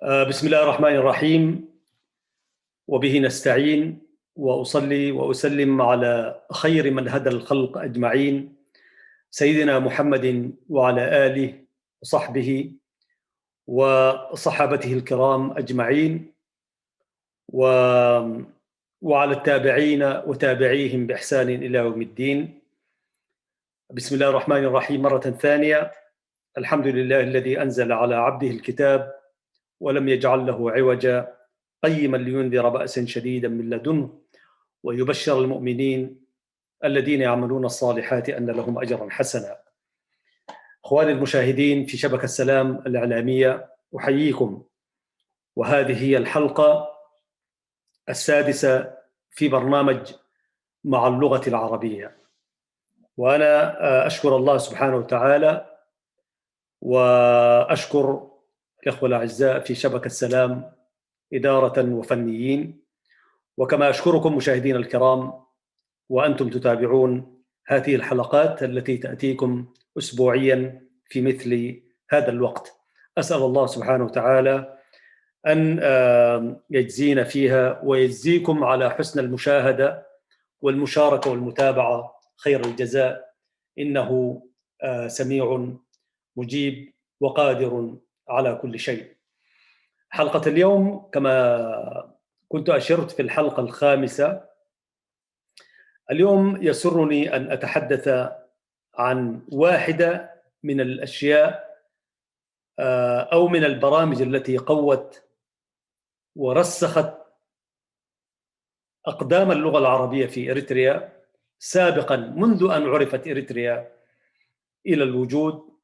بسم الله الرحمن الرحيم، وبه نستعين، وأصلي وأسلم على خير من هدى الخلق أجمعين، سيدنا محمد وعلى آله وصحبه وصحابته الكرام أجمعين، وعلى التابعين وتابعيهم بإحسان إلى يوم الدين. بسم الله الرحمن الرحيم مرة ثانية. الحمد لله الذي أنزل على عبده الكتاب ولم يجعل له عوجا، قيما لينذر بأسا شديدا من لدنه ويبشر المؤمنين الذين يعملون الصالحات أن لهم أجرا حسنا. أخواني المشاهدين في شبكة السلام الإعلامية، أحييكم، وهذه هي الحلقة السادسة في برنامج مع اللغة العربية. وأنا أشكر الله سبحانه وتعالى، وأشكر الإخوة الأعزاء في شبكة السلام إدارة وفنيين، وكما أشكركم مشاهدين الكرام وأنتم تتابعون هذه الحلقات التي تأتيكم أسبوعيا في مثل هذا الوقت. أسأل الله سبحانه وتعالى أن يجزينا فيها ويجزيكم على حسن المشاهدة والمشاركة والمتابعة خير الجزاء، إنه سميع مجيب وقادر على كل شيء. حلقة اليوم كما كنت أشرت في الحلقة الخامسة، اليوم يسرني أن أتحدث عن واحدة من الأشياء أو من البرامج التي قوت ورسخت أقدام اللغة العربية في إريتريا سابقا، منذ أن عرفت إريتريا إلى الوجود،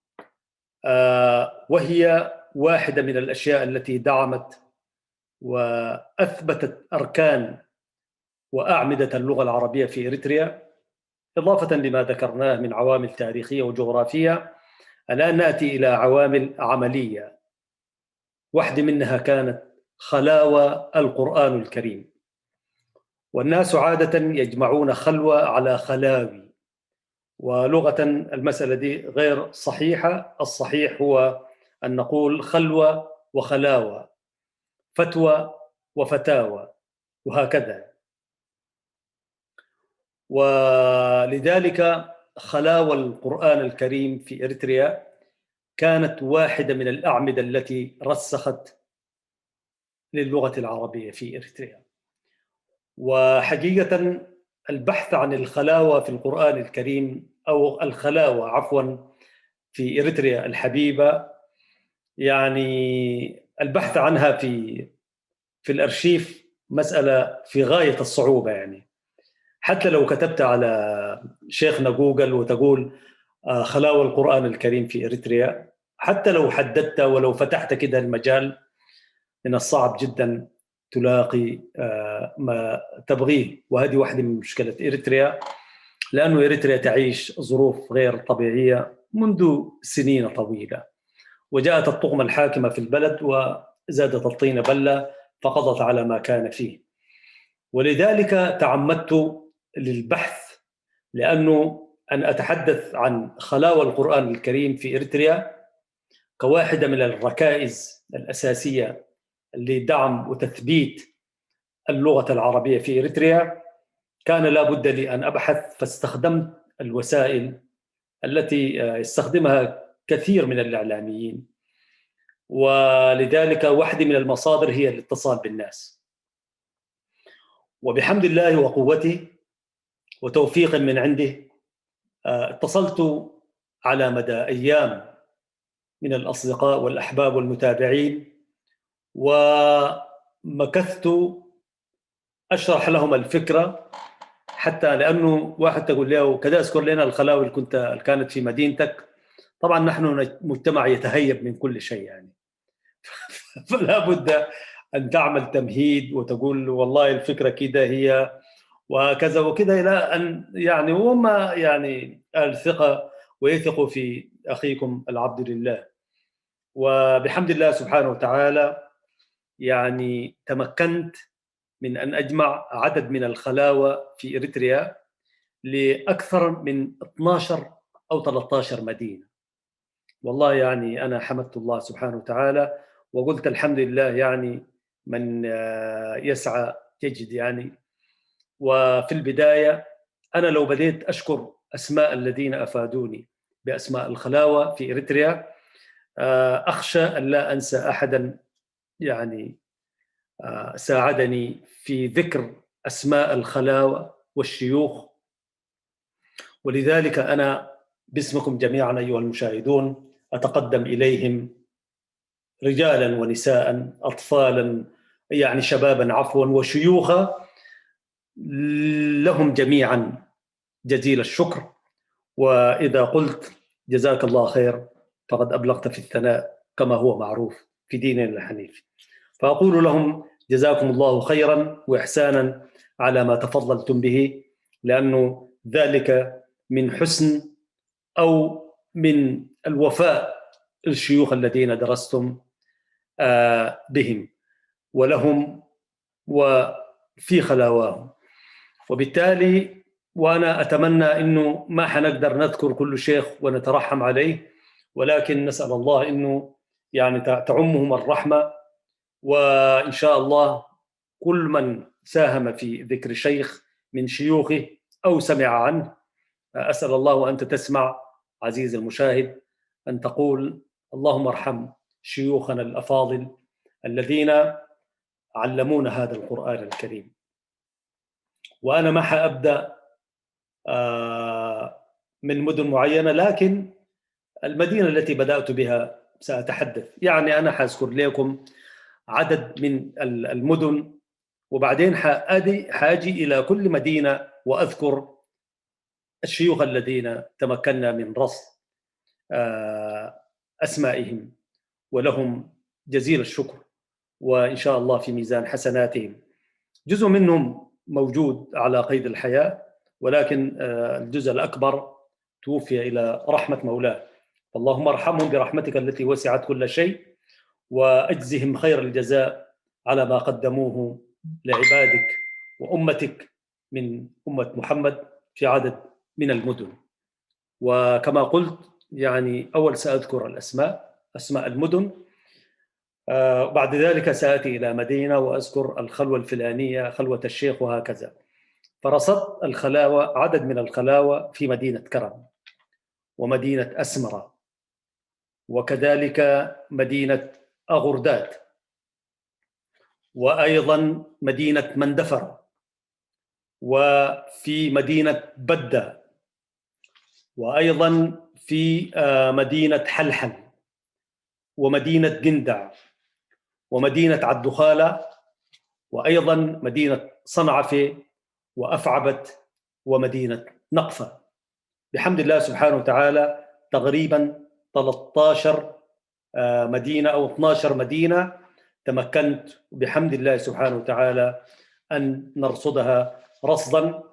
وهي واحدة من الأشياء التي دعمت وأثبتت أركان وأعمدة اللغة العربية في إريتريا، إضافة لما ذكرناه من عوامل تاريخية وجغرافية. الآن نأتي إلى عوامل عملية، واحدة منها كانت خلاوة القرآن الكريم. والناس عادة يجمعون خلوة على خلاوي، ولغة المسألة دي غير صحيحة. الصحيح هو أن نقول خلوة وخلاوة، فتوى وفتاوى، وهكذا. ولذلك خلاوة القرآن الكريم في إريتريا كانت واحدة من الأعمدة التي رسخت للغة العربية في إريتريا. وحقيقة البحث عن الخلاوة في القرآن الكريم، أو الخلاوة عفوا في إريتريا الحبيبة، يعني البحث عنها في الأرشيف مسألة في غاية الصعوبة. يعني حتى لو كتبت على شيخنا جوجل وتقول خلاوة القرآن الكريم في إريتريا، حتى لو حددت ولو فتحت كده المجال، من الصعب جدا تلاقي ما تبغيه. وهذه واحدة من مشكلة إريتريا، لأنه إريتريا تعيش ظروف غير طبيعية منذ سنين طويلة، وجاءت الطغمة الحاكمة في البلد وزادت الطين بلة فقضت على ما كان فيه. ولذلك تعمدت للبحث، لأنه أن أتحدث عن خلاوة القرآن الكريم في إريتريا كواحدة من الركائز الأساسية لدعم وتثبيت اللغة العربية في إريتريا، كان لا بد لي أن أبحث. فاستخدمت الوسائل التي يستخدمها كثير من الإعلاميين، ولذلك واحدة من المصادر هي الاتصال بالناس. وبحمد الله وقوته وتوفيق من عنده اتصلت على مدى أيام من الأصدقاء والأحباب والمتابعين، ومكثت أشرح لهم الفكرة، حتى لأنه واحد تقول له كذا اذكر لنا الخلاوي اللي كانت في مدينتك. طبعا نحن مجتمع يتهيب من كل شيء يعني فلا بد أن تعمل تمهيد وتقول والله الفكرة كده هي وكذا وكذا، إلى أن يعني هم يعني الثقة ويثقوا في أخيكم العبد لله. وبحمد الله سبحانه وتعالى يعني تمكنت من أن أجمع عدد من الخلاوة في إريتريا لأكثر من 12 أو 13 مدينة. والله يعني أنا حمدت الله سبحانه وتعالى، وقلت الحمد لله يعني من يسعى يجد يعني. وفي البداية أنا لو بديت أشكر أسماء الذين أفادوني بأسماء الخلاوة في إريتريا، أخشى أن لا أنسى أحدا يعني ساعدني في ذكر أسماء الخلاوة والشيوخ. ولذلك أنا باسمكم جميعا أيها المشاهدون أتقدم إليهم، رجالا ونساء، أطفالا يعني شبابا عفوا وشيوخا، لهم جميعا جزيل الشكر. وإذا قلت جزاك الله خير فقد أبلغت في الثناء كما هو معروف في ديننا الحنيف. فأقول لهم جزاكم الله خيرا وإحسانا على ما تفضلتم به، لأنه ذلك من حسن أو من الوفاء الشيوخ الذين درستم بهم ولهم وفي خلاواهم. وبالتالي وأنا أتمنى أنه ما حنقدر نذكر كل شيخ ونترحم عليه، ولكن نسأل الله أنه يعني تعمهم الرحمة. وإن شاء الله كل من ساهم في ذكر شيخ من شيوخه أو سمع عنه، أسأل الله وأنت تسمع عزيز المشاهد أن تقول اللهم ارحم شيوخنا الأفاضل الذين علمونا هذا القرآن الكريم. وأنا ما حأبدأ من مدن معينة، لكن المدينة التي بدأت بها سأتحدث. يعني أنا حأذكر لكم عدد من المدن، وبعدين حاجي إلى كل مدينة وأذكر الشيوخ الذين تمكنا من رصد أسمائهم، ولهم جزيل الشكر، وإن شاء الله في ميزان حسناتهم. جزء منهم موجود على قيد الحياة، ولكن الجزء الأكبر توفي إلى رحمة مولاه. اللهم ارحمهم برحمتك التي وسعت كل شيء، وأجزهم خير الجزاء على ما قدموه لعبادك وأمتك من أمة محمد في عدد من المدن. وكما قلت يعني أول سأذكر أسماء المدن، بعد ذلك سآتي إلى مدينة وأذكر الخلوة الفلانية، خلوة الشيخ، وهكذا. فرصدت الخلاوة، عدد من الخلاوة في مدينة كرم ومدينة أسمرة، وكذلك مدينة أغرداد، وأيضا مدينة مندفر، وفي مدينة بدة، وأيضا في مدينة حلحل، ومدينة جندع، ومدينة عدخالة، وأيضا مدينة صنعفة وأفعبت، ومدينة نقفة. بحمد الله سبحانه وتعالى تقريبا 13 مدينة أو 12 مدينة تمكنت بحمد الله سبحانه وتعالى أن نرصدها رصدا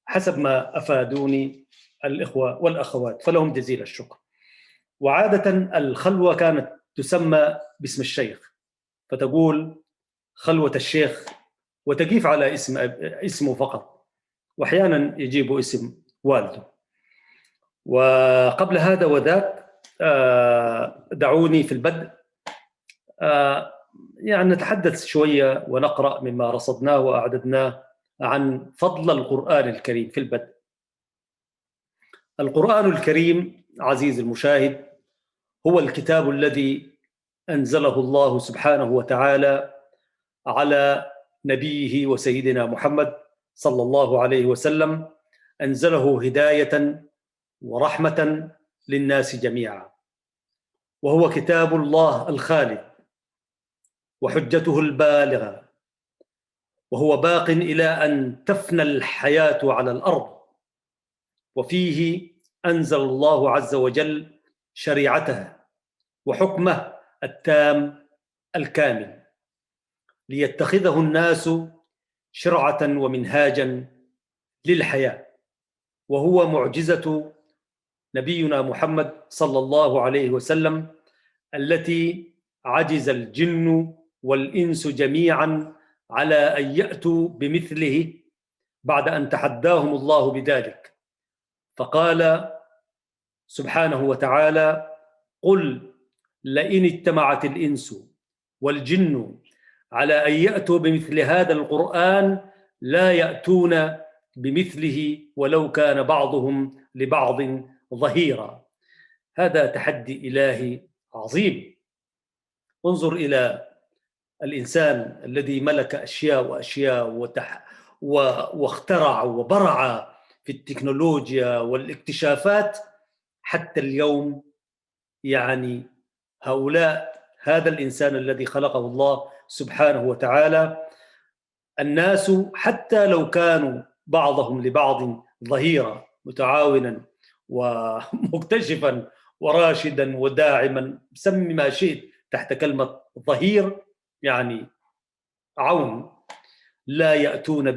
حسب ما أفادوني الإخوة والأخوات، فلهم جزيل الشكر. وعادة الخلوة كانت تسمى باسم الشيخ، فتقول خلوة الشيخ وتقيف على اسمه فقط، وأحيانا يجيب اسم والده. وقبل هذا وذاك دعوني في البدء يعني نتحدث شوية ونقرأ مما رصدناه وأعددناه عن فضل القرآن الكريم في البدء. القرآن الكريم عزيز المشاهد هو الكتاب الذي أنزله الله سبحانه وتعالى على نبيه وسيدنا محمد صلى الله عليه وسلم، أنزله هداية ورحمة للناس جميعا، وهو كتاب الله الخالد وحجته البالغة، وهو باق إلى أن تفنى الحياة على الأرض. وفيه أنزل الله عز وجل شريعته وحكمه التام الكامل ليتخذه الناس شرعة ومنهاجا للحياة. وهو معجزة نبينا محمد صلى الله عليه وسلم التي عجز الجن والإنس جميعا على أن يأتوا بمثله بعد أن تحداهم الله بذلك. فقال سبحانه وتعالى: قل لئن اجتمعت الإنس والجن على أن يأتوا بمثل هذا القرآن لا يأتون بمثله ولو كان بعضهم لبعض ظهيرا. هذا تحدي إلهي عظيم. انظر إلى الإنسان الذي ملك أشياء وأشياء واخترع وبرع في التكنولوجيا والاكتشافات حتى اليوم. يعني هذا الإنسان الذي خلقه الله سبحانه وتعالى، الناس حتى لو كانوا بعضهم لبعض ظهيرا متعاونا ومكتشفا وراشدا وداعما، سمي ما شئت تحت كلمة ظهير، يعني عون، لا يأتون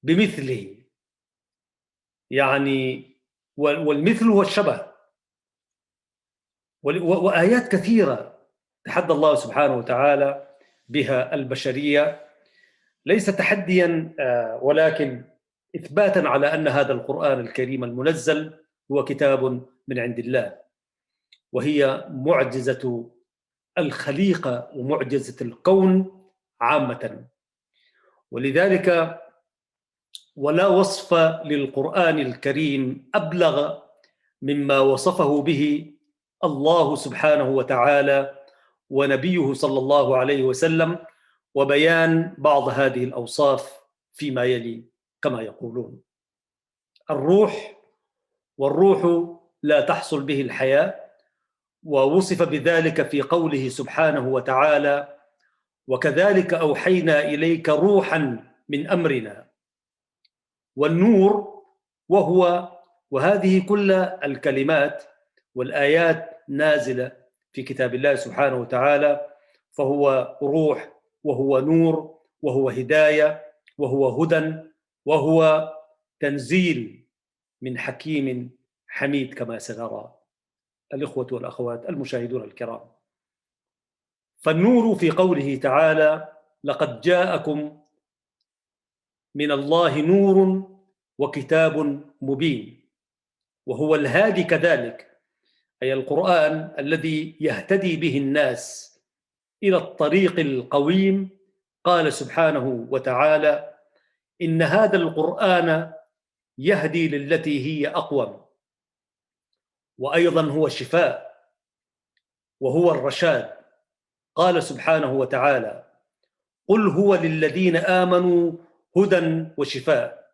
بمثله. يعني والمثل هو الشبه. وآيات كثيرة تحدى الله سبحانه وتعالى بها البشرية، ليس تحديا ولكن إثباتا على أن هذا القرآن الكريم المنزل هو كتاب من عند الله، وهي معجزة الخليقة ومعجزة الكون عامة. ولذلك ولا وصف للقرآن الكريم أبلغ مما وصفه به الله سبحانه وتعالى ونبيه صلى الله عليه وسلم، وبيان بعض هذه الأوصاف فيما يلي كما يقولون: الروح، والروح لا تحصل به الحياة، ووصف بذلك في قوله سبحانه وتعالى: وكذلك أوحينا إليك روحا من أمرنا. والنور، وهذه كل الكلمات والآيات نازلة في كتاب الله سبحانه وتعالى، فهو روح وهو نور وهو هداية وهو هدى وهو تنزيل من حكيم حميد كما سنرى الإخوة والأخوات المشاهدون الكرام. فالنور في قوله تعالى: لقد جاءكم من الله نور وكتاب مبين، وهو الهادي كذلك، أي القرآن الذي يهتدي به الناس إلى الطريق القويم. قال سبحانه وتعالى: إن هذا القرآن يهدي للتي هي أقوم، وأيضا هو الشفاء وهو الرشاد. قال سبحانه وتعالى: قل هو للذين آمنوا هدى وشفاء،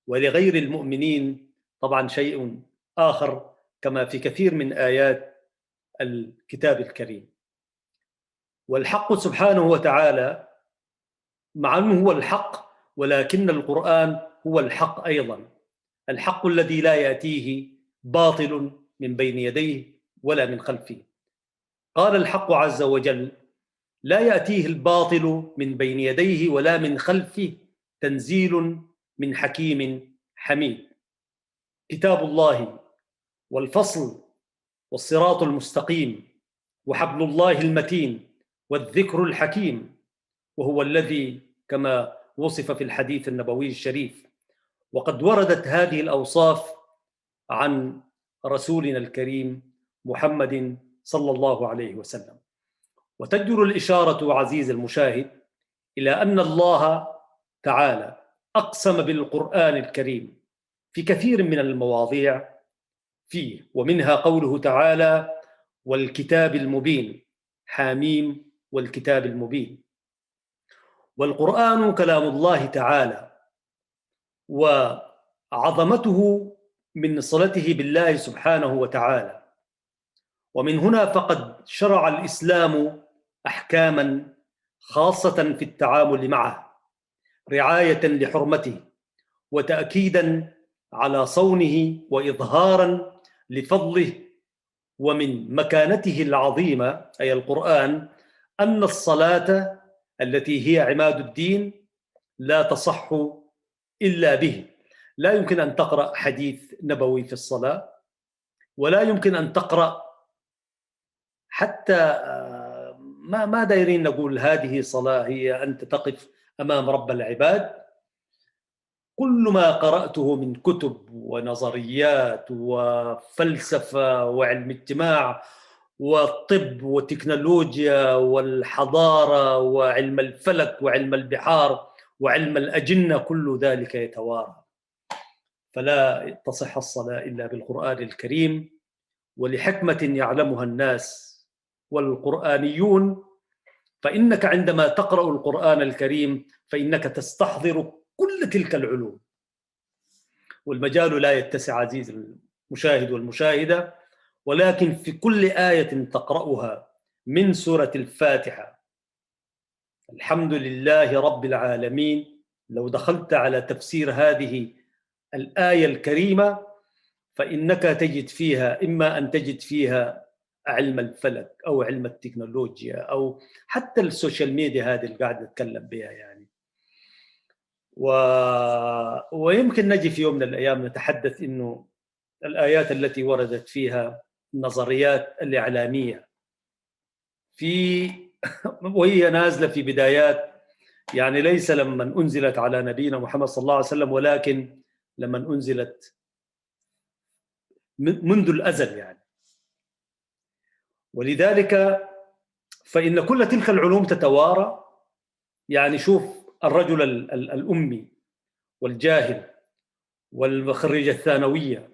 ولغير المؤمنين طبعا شيء آخر، كما في كثير من آيات الكتاب الكريم. والحق سبحانه وتعالى مع أنه هو الحق، ولكن القرآن هو الحق أيضا، الحق الذي لا يأتيه باطل من بين يديه ولا من خلفه. قال الحق عز وجل: لا يأتيه الباطل من بين يديه ولا من خلفه، تنزيل من حكيم حميد. كتاب الله والفصل والصراط المستقيم وحبل الله المتين والذكر الحكيم، وهو الذي كما وصف في الحديث النبوي الشريف. وقد وردت هذه الأوصاف عن رسولنا الكريم محمد صلى الله عليه وسلم. وتجدر الإشارة عزيز المشاهد إلى أن الله تعالى أقسم بالقرآن الكريم في كثير من المواضيع فيه، ومنها قوله تعالى: والكتاب المبين، حاميم والكتاب المبين. والقرآن كلام الله تعالى، وعظمته من صلته بالله سبحانه وتعالى. ومن هنا فقد شرع الإسلام أحكاما خاصة في التعامل معه، رعاية لحرمته وتأكيدا على صونه وإظهارا لفضله. ومن مكانته العظيمة أي القرآن أن الصلاة التي هي عماد الدين لا تصح إلا به. لا يمكن أن تقرأ حديث نبوي في الصلاة، ولا يمكن أن تقرأ حتى ما دايرين نقول هذه صلاة، هي أنت تقف أمام رب العباد. كل ما قرأته من كتب ونظريات وفلسفة وعلم اجتماع والطب والتكنولوجيا والحضارة وعلم الفلك وعلم البحار وعلم الأجنة، كل ذلك يتوارى. فلا تصح الصلاة إلا بالقرآن الكريم، ولحكمة يعلمها الناس والقرآنيون. فإنك عندما تقرأ القرآن الكريم فإنك تستحضر كل تلك العلوم، والمجال لا يتسع عزيز المشاهد والمشاهدة، ولكن في كل آية تقرأها من سورة الفاتحة الحمد لله رب العالمين، لو دخلت على تفسير هذه الآية الكريمة فإنك تجد فيها إما أن تجد فيها علم الفلك أو علم التكنولوجيا أو حتى السوشيال ميديا هذه اللي قاعد نتكلم بها يعني. ويمكن نجي في يوم من الأيام نتحدث إنه الآيات التي وردت فيها النظريات الإعلامية في وهي نازلة في بدايات، يعني ليس لما أنزلت على نبينا محمد صلى الله عليه وسلم، ولكن لما أنزلت منذ الأزل يعني. ولذلك فإن كل تلك العلوم تتوارى. يعني شوف الرجل الأمي والجاهل والخريج الثانوية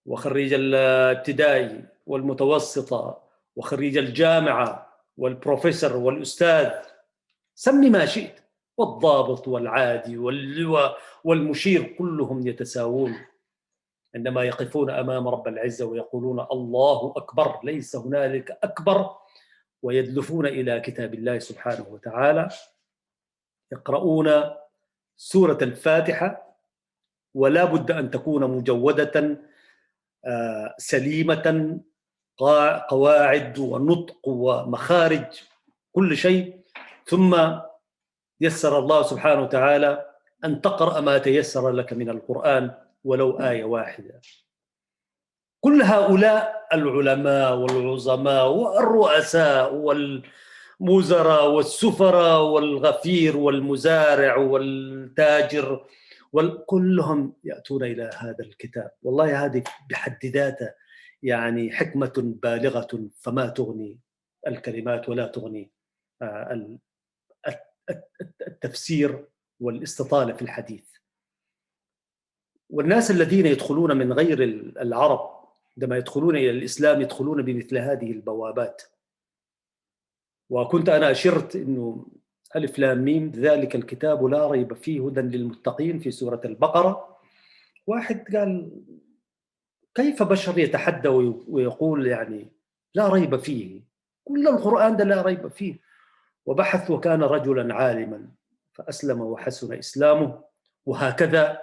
وخريج الابتدائي والمتوسطة وخريج الجامعة والبروفيسور والأستاذ، سمي ما شئت، والضابط والعادي والمشير، كلهم يتساوون عندما يقفون أمام رب العزة ويقولون الله أكبر، ليس هنالك أكبر، ويدلفون إلى كتاب الله سبحانه وتعالى، يقرؤون سورة الفاتحة، ولا بد أن تكون مجودة سليمة، قواعد ونطق ومخارج كل شيء. ثم يسر الله سبحانه وتعالى أن تقرأ ما تيسر لك من القرآن ولو آية واحدة. كل هؤلاء العلماء والعظماء والرؤساء والوزراء والسفراء والغفير والمزارع والتاجر كلهم يأتون إلى هذا الكتاب. والله هذه بحد ذاتها يعني حكمة بالغة، فما تغني الكلمات ولا تغني التفسير والاستطالة في الحديث. والناس الذين يدخلون من غير العرب عندما يدخلون إلى الإسلام يدخلون بمثل هذه البوابات. وكنت أنا أشرت أنه ألف لام ميم ذلك الكتاب لا ريب فيه هدى للمتقين في سورة البقرة. واحد قال كيف بشر يتحدى ويقول يعني لا ريب فيه، كل القرآن ده لا ريب فيه. وبحث وكان رجلا عالما فأسلم وحسن إسلامه، وهكذا.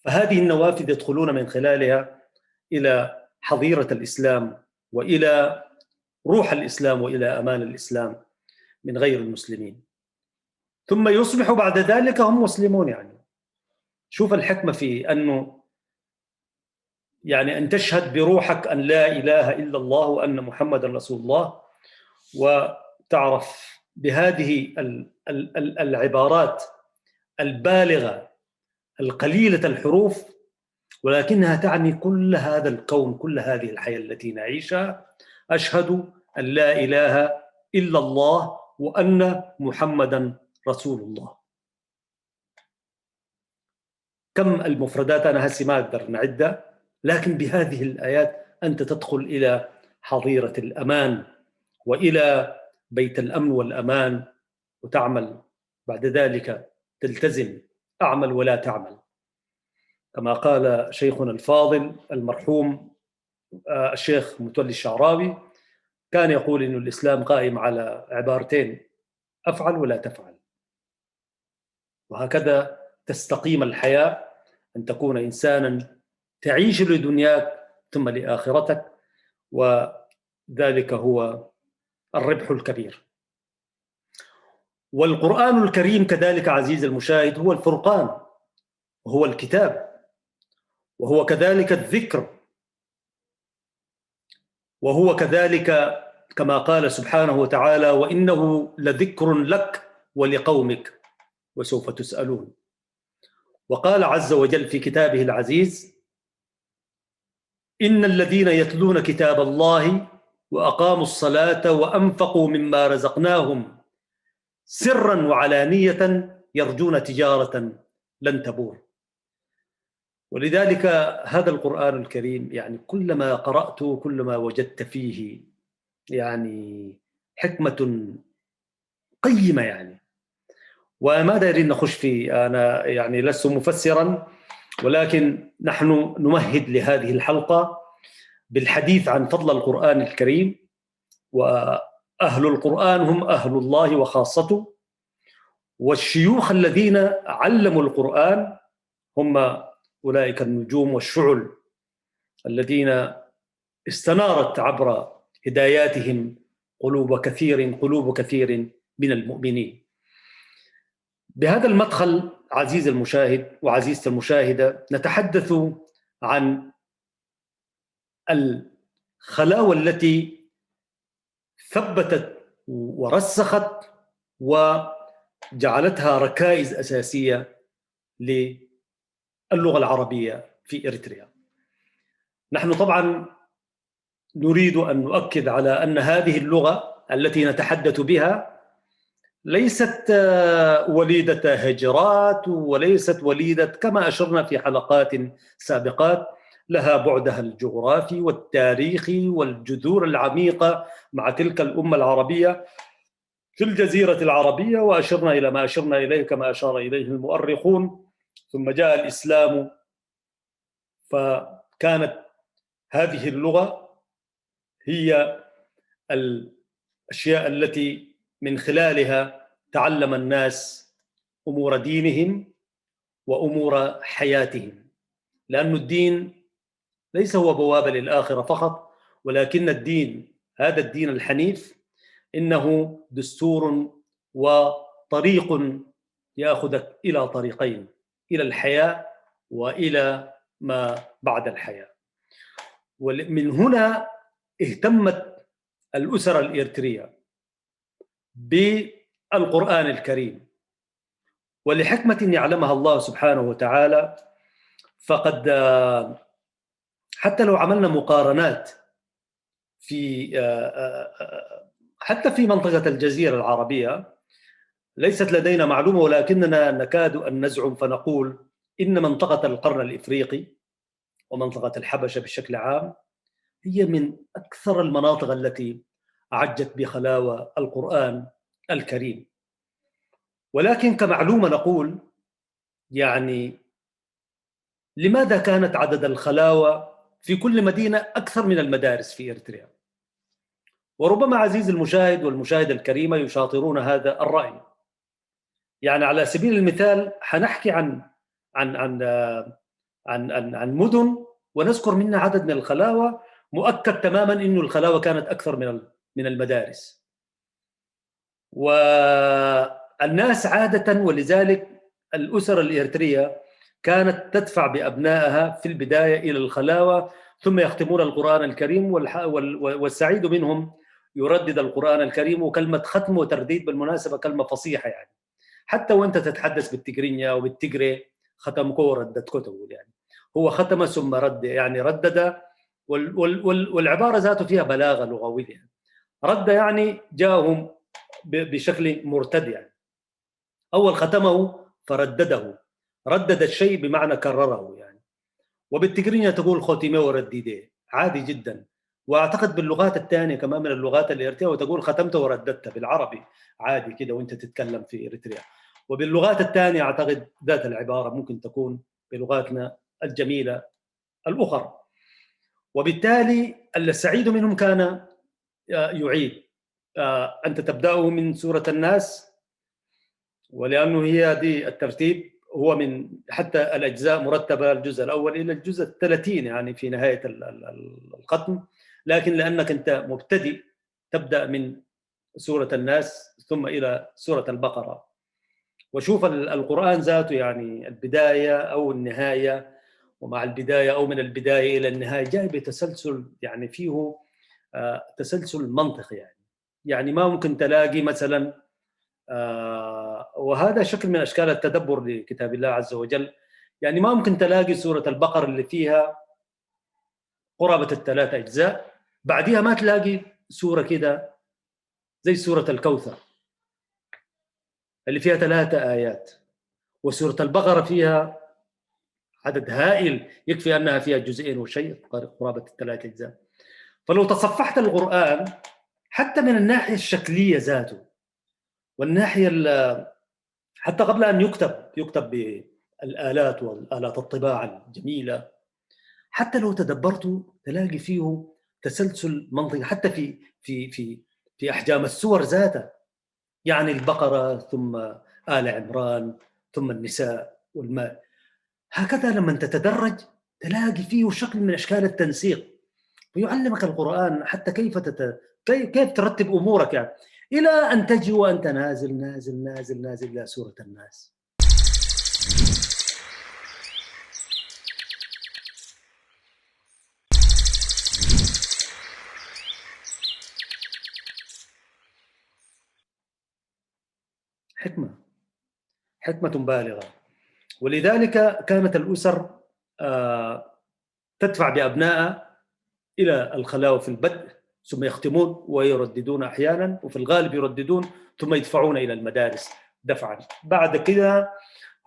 فهذه النوافذ يدخلون من خلالها إلى حظيرة الإسلام وإلى روح الإسلام وإلى أمان الإسلام من غير المسلمين، ثم يصبح بعد ذلك هم مسلمون. يعني شوف الحكمة في أنه يعني أن تشهد بروحك أن لا إله إلا الله وأن محمد رسول الله، وتعرف بهذه العبارات البالغة القليلة الحروف، ولكنها تعني كل هذا الكون، كل هذه الحياة التي نعيشها. أشهد أن لا إله إلا الله وأن محمدا رسول الله. كم المفردات أنا هسي ما أقدر نعدها، لكن بهذه الآيات أنت تدخل إلى حظيرة الأمان وإلى بيت الأمن والأمان، وتعمل بعد ذلك تلتزم، أعمل ولا تعمل، كما قال شيخنا الفاضل المرحوم الشيخ متولي الشعراوي، كان يقول إن الإسلام قائم على عبارتين: أفعل ولا تفعل. وهكذا تستقيم الحياة، أن تكون إنسانا تعيش لدنياك ثم لآخرتك، وذلك هو الربح الكبير. والقرآن الكريم كذلك عزيز المشاهد هو الفرقان، وهو الكتاب، وهو كذلك الذكر، وهو كذلك كما قال سبحانه وتعالى: وإنه لذكر لك ولقومك وسوف تسألون. وقال عز وجل في كتابه العزيز: إن الذين يتلون كتاب الله وأقاموا الصلاة وأنفقوا مما رزقناهم سرا وعلانية يرجون تجارة لن تبور. ولذلك هذا القرآن الكريم يعني كلما قرأته كلما وجدت فيه يعني حكمة قيمة يعني. وما دايرين نخش فيه، أنا يعني لست مفسرا، ولكن نحن نمهد لهذه الحلقة بالحديث عن فضل القرآن الكريم. وأهل القرآن هم أهل الله وخاصته، والشيوخ الذين علموا القرآن هم أولئك النجوم والشعل الذين استنارت عبر هداياتهم قلوب كثير من المؤمنين. بهذا المدخل عزيز المشاهد وعزيزة المشاهدة نتحدث عن الخلاوة التي ثبتت ورسخت وجعلتها ركائز أساسية للغة العربية في إريتريا. نحن طبعا نريد أن نؤكد على أن هذه اللغة التي نتحدث بها ليست وليدة هجرات، وليست وليدة كما أشرنا في حلقات سابقات، لها بعدها الجغرافي والتاريخي والجذور العميقة مع تلك الأمة العربية في الجزيرة العربية، وأشرنا إلى ما أشرنا إليه كما أشار إليه المؤرخون. ثم جاء الإسلام فكانت هذه اللغة هي الأشياء التي من خلالها تعلم الناس أمور دينهم وأمور حياتهم، لأن الدين ليس هو بوابة للآخرة فقط، ولكن الدين هذا الدين الحنيف إنه دستور وطريق يأخذك إلى طريقين، إلى الحياة وإلى ما بعد الحياة. ومن هنا اهتمت الأسر الإريترية بالقرآن الكريم، ولحكمة يعلمها الله سبحانه وتعالى. فقد حتى لو عملنا مقارنات في حتى في منطقة الجزيرة العربية ليست لدينا معلومة، ولكننا نكاد أن نزعم فنقول إن منطقة القرن الإفريقي ومنطقة الحبشة بشكل عام هي من أكثر المناطق التي أعجت بخلاوة القرآن الكريم. ولكن كمعلومة نقول يعني لماذا كانت عدد الخلاوة في كل مدينة أكثر من المدارس في إريتريا؟ وربما عزيز المشاهد والمشاهدة الكريمة يشاطرون هذا الرأي. يعني على سبيل المثال حنحكي عن مدن ونذكر منها عدد من الخلاوة مؤكد تماما إنه الخلاوة كانت أكثر من المدارس. والناس عادة، ولذلك الأسر الإريترية كانت تدفع بأبنائها في البداية إلى الخلاوة، ثم يختمون القرآن الكريم، والسعيد منهم يردد القرآن الكريم. وكلمة ختم وترديد بالمناسبة كلمة فصيحة، يعني حتى وانت تتحدث بالتجرينيا وبالتجري ختمكو رددكو تقول، يعني هو ختم ثم رد، يعني ردد. والعبارة ذاته فيها بلاغة لغوية. رد يعني جاءهم بشكل مرتد، يعني أول ختمه فردده، ردد الشيء بمعنى كرره يعني. وبالتجرينيا تقول ختمه ورديده عادي جدا. واعتقد باللغات الثانيه كمان من اللغات الاريتريه وتقول ختمت ورددت بالعربي عادي كده وانت تتكلم في اريتريا. وباللغات الثانيه اعتقد ذات العباره ممكن تكون بلغاتنا الجميله الاخرى. وبالتالي السعيد منهم كان يعيد انت تبداه من سوره الناس، ولانه هي دي الترتيب هو من حتى الأجزاء مرتبة الجزء الأول إلى الجزء 30 يعني في نهاية الختم. لكن لأنك أنت مبتدئ تبدأ من سورة الناس ثم إلى سورة البقرة. وشوف القرآن ذاته يعني البداية أو النهاية، ومع البداية أو من البداية إلى النهاية جاي بتسلسل يعني فيه تسلسل منطقي. يعني ما ممكن تلاقي مثلا وهذا شكل من أشكال التدبر لكتاب الله عز وجل. يعني ما ممكن تلاقي سورة البقرة اللي فيها قرابة 3 أجزاء بعدها ما تلاقي سورة كده زي سورة الكوثر اللي فيها 3 آيات، وسورة البقرة فيها عدد هائل يكفي أنها فيها جزئين وشيء قرابة 3 أجزاء. فلو تصفحت القرآن حتى من الناحية الشكلية ذاته والناحية حتى قبل أن يكتب بالآلات والآلات الطباعة الجميلة، حتى لو تدبرته تلاقي فيه تسلسل منطقي حتى في أحجام السور ذاتها، يعني البقرة ثم آل عمران ثم النساء والماء، هكذا لما تتدرج تلاقي فيه شكل من أشكال التنسيق، ويعلمك القرآن حتى كيف ترتب أمورك يعني، إلى أن تجي وأنت نازل نازل نازل نازل إلى سورة الناس. حكمة بالغة. ولذلك كانت الأسر تدفع بأبنائها إلى الخلاوة في البدء، ثم يختمون ويرددون أحيانا، وفي الغالب يرددون ثم يدفعون إلى المدارس دفعا. بعد كده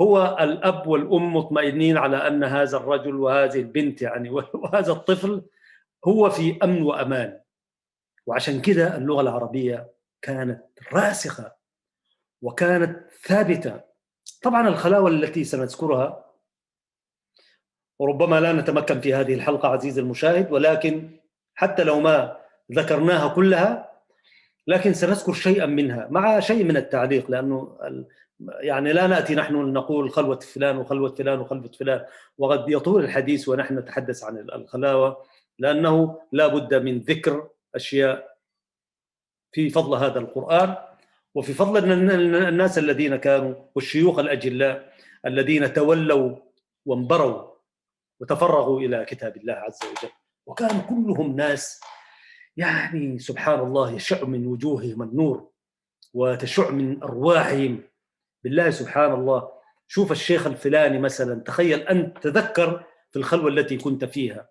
هو الأب والأم مطمئنين على أن هذا الرجل وهذه البنت يعني وهذا الطفل هو في أمن وأمان. وعشان كده اللغة العربية كانت راسخة وكانت ثابتة. طبعا الخلاوة التي سنذكرها وربما لا نتمكن في هذه الحلقة عزيزي المشاهد، ولكن حتى لو ما ذكرناها كلها لكن سنذكر شيئا منها مع شيء من التعليق، لأنه يعني لا نأتي نحن نقول خلوة فلان وخلوة فلان وخلوة فلان، وقد يطول الحديث ونحن نتحدث عن الخلاوة، لأنه لا بد من ذكر أشياء في فضل هذا القرآن وفي فضل الناس الذين كانوا والشيوخ الأجلاء الذين تولوا وانبروا وتفرغوا إلى كتاب الله عز وجل، وكانوا كلهم ناس يعني سبحان الله يشع من وجوههم النور وتشع من أرواحهم بالله سبحان الله. شوف الشيخ الفلاني مثلا، تخيل أن تذكر في الخلوة التي كنت فيها،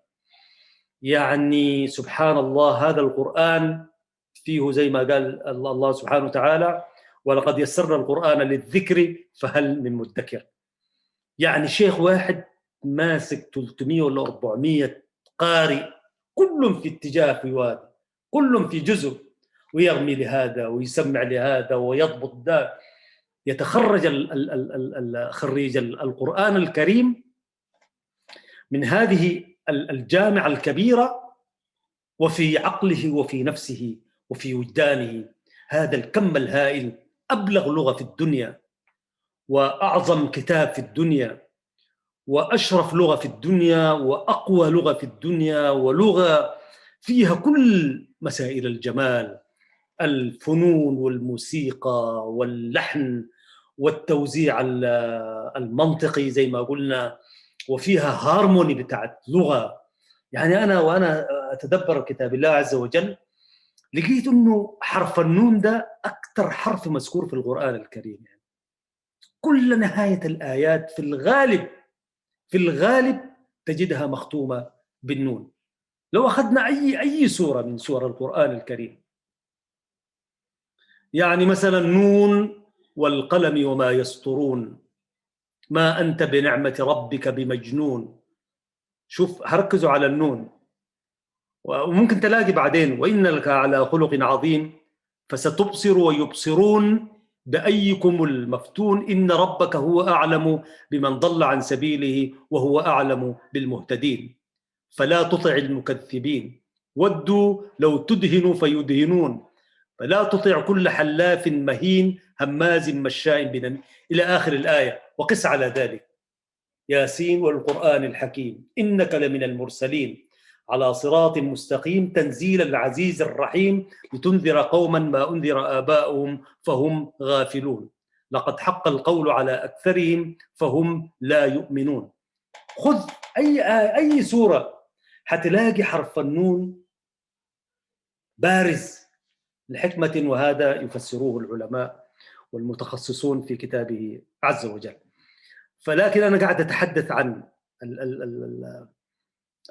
يعني سبحان الله هذا القرآن فيه زي ما قال الله سبحانه وتعالى ولقد يسرنا القرآن للذكر فهل من مدكر. يعني شيخ واحد ماسك 300 ولا 400 قارئ كلهم في اتجاه في وادي، كلهم في جزء، ويرمي لهذا ويسمع لهذا ويضبط ده، يتخرج خريج القرآن الكريم من هذه الجامعة الكبيرة وفي عقله وفي نفسه وفي وجدانه هذا الكم الهائل، أبلغ لغة في الدنيا وأعظم كتاب في الدنيا وأشرف لغة في الدنيا وأقوى لغة في الدنيا، ولغة فيها كل مسائل الجمال، الفنون والموسيقى واللحن والتوزيع المنطقي زي ما قلنا، وفيها هارموني بتاعت لغة. يعني أنا وأنا أتدبر كتاب الله عز وجل لقيت أنه حرف النون ده أكثر حرف مذكور في القرآن الكريم، يعني كل نهاية الآيات في الغالب تجدها مختومة بالنون. لو أخذنا أي سورة من سور القرآن الكريم، يعني مثلا نون والقلم وما يسطرون ما أنت بنعمة ربك بمجنون، شوف هركزوا على النون. وممكن تلاقي بعدين وإنك على خلق عظيم فستبصر ويبصرون بأيكم المفتون إن ربك هو أعلم بمن ضل عن سبيله وهو أعلم بالمهتدين فلا تطع المكذبين ودوا لو تدهنوا فيدهنون فلا تطع كل حلاف مهين هماز مشاء بنميم إلى آخر الآية. وقس على ذلك ياسين والقرآن الحكيم إنك لمن المرسلين على صراط مستقيم تنزيل العزيز الرحيم لتنذر قوما ما أنذر آباؤهم فهم غافلون لقد حق القول على أكثرهم فهم لا يؤمنون. خذ أي سورة حتلاقي حرف النون بارز لحكمة، وهذا يفسروه العلماء والمتخصصون في كتابه عز وجل. فلكن أنا قاعد أتحدث عن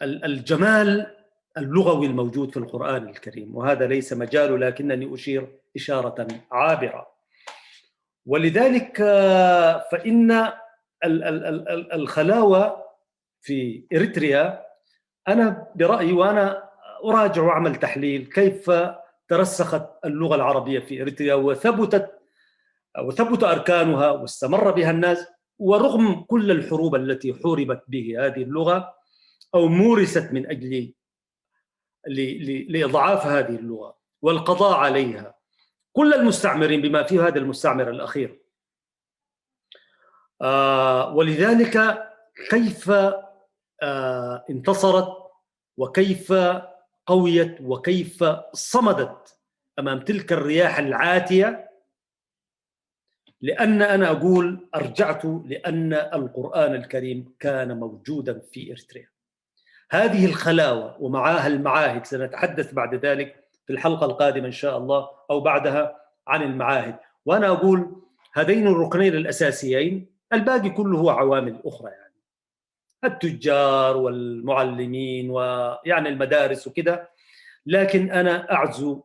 الجمال اللغوي الموجود في القرآن الكريم، وهذا ليس مجال لكنني أشير إشارة عابرة. ولذلك فإن الخلاوة في إريتريا، أنا برأيي وأنا أراجع وأعمل تحليل كيف ترسخت اللغة العربية في إريتريا وثبت أركانها واستمر بها الناس، ورغم كل الحروب التي حوربت به هذه اللغة أو مورست من أجل لإضعاف هذه اللغة والقضاء عليها، كل المستعمرين بما فيه هذا المستعمر الأخير. ولذلك كيف انتصرت وكيف قويت وكيف صمدت أمام تلك الرياح العاتية، لأن أنا أقول أرجعت لأن القرآن الكريم كان موجودا في إريتريا. هذه الخلاوة ومعها المعاهد، سنتحدث بعد ذلك في الحلقة القادمة إن شاء الله أو بعدها عن المعاهد. وأنا أقول هذين الركنين الأساسيين، الباقي كله هو عوامل أخرى، يعني التجار والمعلمين ويعني المدارس وكذا، لكن أنا أعزو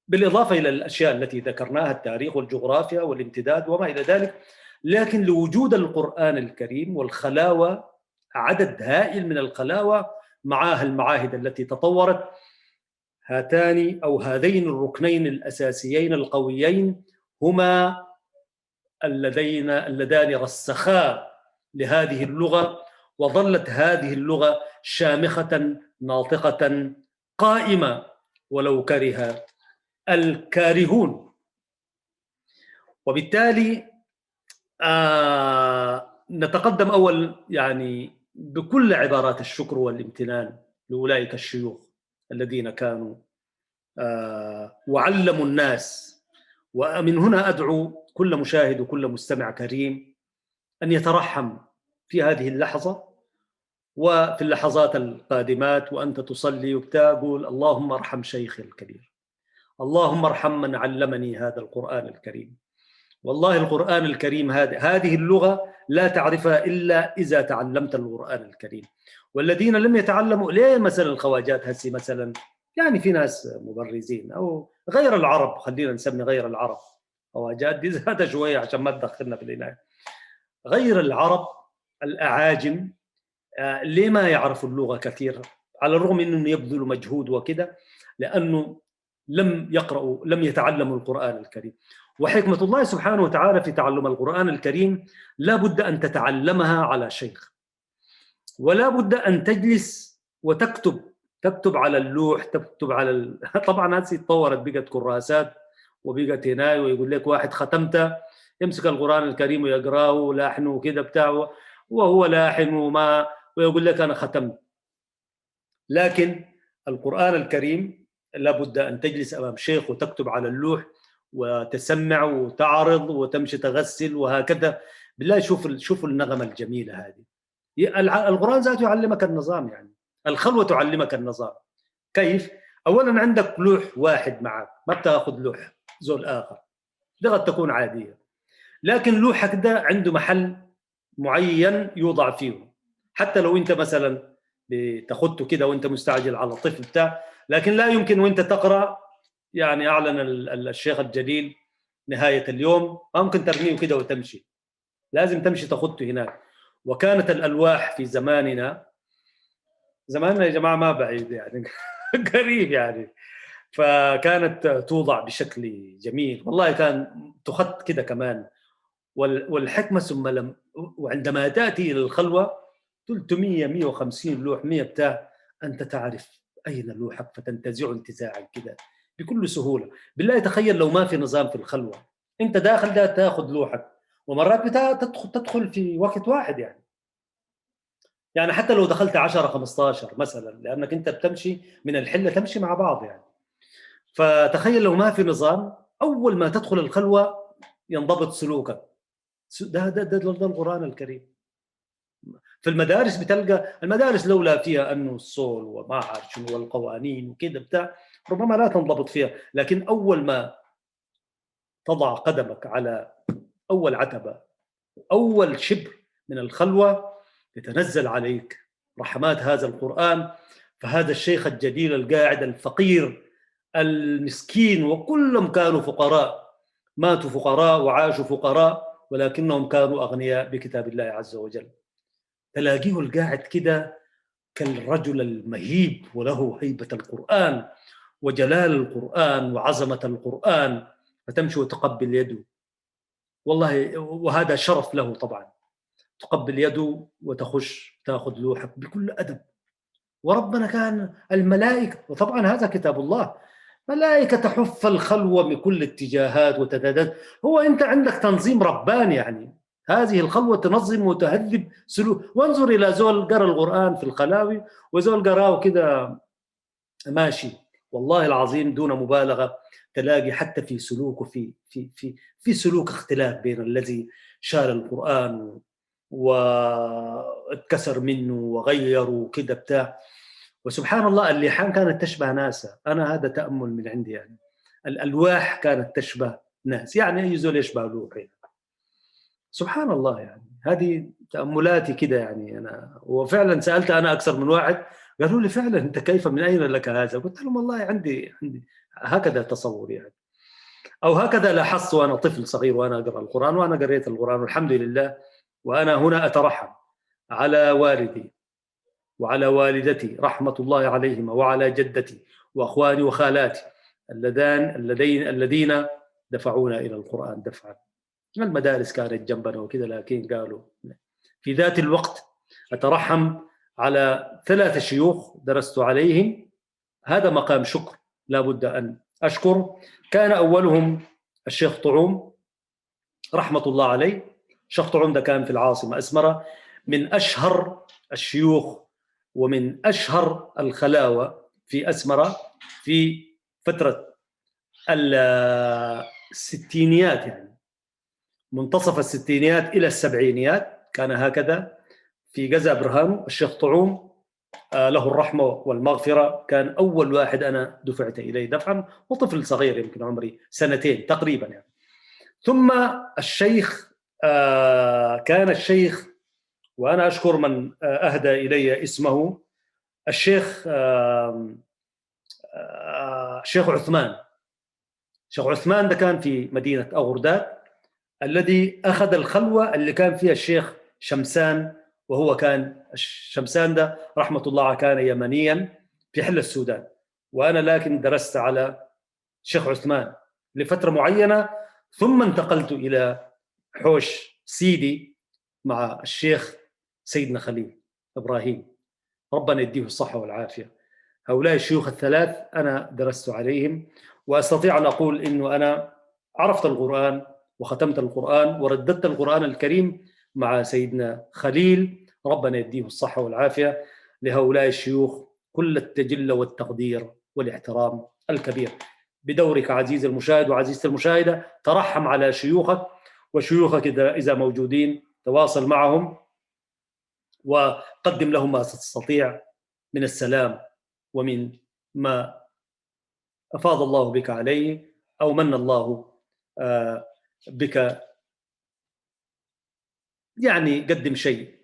بالإضافة إلى الأشياء التي ذكرناها، التاريخ والجغرافيا والامتداد وما إلى ذلك، لكن لوجود القرآن الكريم والخلاوة، عدد هائل من الخلاوة معها المعاهد التي تطورت، هاتان أو هذين الركنين الأساسيين القويين هما اللذان رسخا لهذه اللغة، وظلت هذه اللغة شامخة ناطقة قائمة ولو كره الكارهون. وبالتالي نتقدم أول يعني بكل عبارات الشكر والامتنان لأولئك الشيوخ الذين كانوا وعلموا الناس. ومن هنا أدعو كل مشاهد وكل مستمع كريم أن يترحم في هذه اللحظة وفي اللحظات القادمات، وأنت تصلي وتقول اللهم ارحم شيخي الكبير، اللهم ارحم من علمني هذا القرآن الكريم. والله القرآن الكريم هذه اللغة لا تعرفها إلا إذا تعلمت القرآن الكريم. والذين لم يتعلموا، ليه مثلا الخواجات هسي مثلا، يعني في ناس مبرزين أو غير العرب، خلينا نسمي غير العرب، خواجات دي زادة شوية عشان ما تدخلنا في العناية، غير العرب الأعاجم، ليه ما يعرفوا اللغة كثير على الرغم أنهم يبذلوا مجهود وكذا؟ لأنه لم يقرأوا، لم يتعلموا القرآن الكريم. وحكمة الله سبحانه وتعالى في تعلم القرآن الكريم لا بد أن تتعلمها على شيخ، ولا بد أن تجلس تكتب على اللوح، تكتب على طبعا هذه تطورت، بقت كراسات وبقت هنا، ويقول لك واحد ختمته يمسك القرآن الكريم ويقراه لحنه وكذا بتاعه وهو لاحن ويقول لك أنا ختمت. لكن القرآن الكريم لابد أن تجلس أمام شيخ وتكتب على اللوح وتسمع وتعرض وتمشي تغسل وهكذا. بالله شوفوا النغمة الجميلة هذه. القرآن ذاته يعلمك النظام، يعني الخلوة تعلمك النظام. كيف؟ أولا عندك لوح واحد معك، ما بتاخذ لوح زول آخر، ده قد تكون عادية، لكن لوحك ده عنده محل معين يوضع فيه. حتى لو انت مثلا بتاخده كده وانت مستعجل على الطفل بتاع، لكن لا يمكن وانت تقرا يعني اعلن الشيخ الجليل نهايه اليوم ممكن ترميه كده وتمشي، لازم تمشي تاخده هناك. وكانت الالواح في زماننا يا جماعه ما بعيد يعني قريب يعني، فكانت توضع بشكل جميل، والله كان تخط كده كمان. والحكمه ثم وعندما تاتي الى الخلوه 300 150 لوح 100 بتاع، انت تعرف اين لوحك فتنتزع انتزاعا كده بكل سهوله. بالله تخيل لو ما في نظام في الخلوه، انت داخل ده تاخذ لوحك ومرات تدخل في وقت واحد، يعني حتى لو دخلت 10 15 مثلا، لانك انت بتمشي من الحله تمشي مع بعض يعني. فتخيل لو ما في نظام، اول ما تدخل الخلوه ينضبط سلوكك. ده القرآن الكريم. في المدارس بتلقى المدارس لولا فيها انه الصول وما اعرف شنو والقوانين وكذا بتاع، ربما لا تنضبط فيها، لكن اول ما تضع قدمك على اول عتبه، اول شبر من الخلوه، يتنزل عليك رحمات هذا القرآن، فهذا الشيخ الجليل القاعد الفقير المسكين، وكلهم كانوا فقراء، ماتوا فقراء وعاشوا فقراء، ولكنهم كانوا أغنياء بكتاب الله عز وجل. تلاقيه القاعد كده كالرجل المهيب، وله هيبة القرآن وجلال القرآن وعظمة القرآن، فتمشي وتقبل يده، والله وهذا شرف له طبعا، تقبل يده وتخش تأخذ لوحك بكل أدب. وربنا كان الملائكة، وطبعا هذا كتاب الله، ملائكة تحف الخلوة من كل اتجاهات وتتدد. هو أنت عندك تنظيم رباني، يعني هذه الخلوة تنظم وتهذب سلوك. وانظر إلى زول قرأ القرآن في الخلاوي وزول قرأه كده ماشي، والله العظيم دون مبالغة تلاقي حتى في سلوكه في سلوك اختلاف بين الذي شال القرآن واتكسر منه وغيره كده بتاع. وسبحان الله اللحام كانت تشبه ناسا، أنا هذا تأمل من عندي يعني، الألواح كانت تشبه ناس، يعني أي زول يشبه لوح يعني. سبحان الله، يعني هذه تأملاتي كده يعني. أنا وفعلا سألت أنا أكثر من واحد قالوا لي فعلا أنت كيف من أين لك هذا؟ قلت لهم والله عندي هكذا تصور يعني، أو هكذا لاحظت وأنا طفل صغير وأنا أقرأ القرآن، وأنا قريت القرآن والحمد لله. وأنا هنا أترحم على والدي وعلى والدتي رحمة الله عليهما، وعلى جدتي وأخواني وخالاتي الذين دفعونا إلى القرآن دفعا. المدارس كانت جنبنا وكذا، لكن قالوا في ذات الوقت أترحم على 3 شيوخ درست عليهم، هذا مقام شكر لا بد أن أشكر. كان أولهم الشيخ طعوم رحمة الله عليه. الشيخ طعوم ده كان في العاصمة أسمرة، من أشهر الشيوخ ومن أشهر الخلاوة في أسمرة في فترة الستينيات، يعني منتصف الستينيات إلى السبعينيات كان هكذا. في جزا برهانو الشيخ طعوم له الرحمة والمغفرة كان أول واحد أنا دفعت إليه دفعا، وطفل صغير يمكن عمري 2 سنين تقريبا يعني. ثم الشيخ كان الشيخ، وأنا أشكر من أهدى إلي اسمه، الشيخ شيخ عثمان. شيخ عثمان ده كان في مدينة أغرداد، الذي أخذ الخلوة اللي كان فيها الشيخ شمسان، وهو كان شمسان ده رحمة الله كان يمنيا في حل السودان، وأنا لكن درست على الشيخ عثمان لفترة معينة، ثم انتقلت إلى حوش سيدي مع الشيخ سيدنا خليل إبراهيم، ربنا يديه الصحة والعافية. هؤلاء الشيوخ الثلاث أنا درست عليهم، وأستطيع أن أقول إنه أنا عرفت القرآن وختمت القرآن ورددت القرآن الكريم مع سيدنا خليل، ربنا يديه الصحة والعافية. لهؤلاء الشيوخ كل التجل والتقدير والاحترام الكبير. بدورك عزيزي المشاهد وعزيزتي المشاهدة ترحم على شيوخك، وشيوخك إذا موجودين تواصل معهم وقدم لهم ما تستطيع من السلام ومن ما أفاض الله بك عليه أو من الله بك، يعني قدم شيء،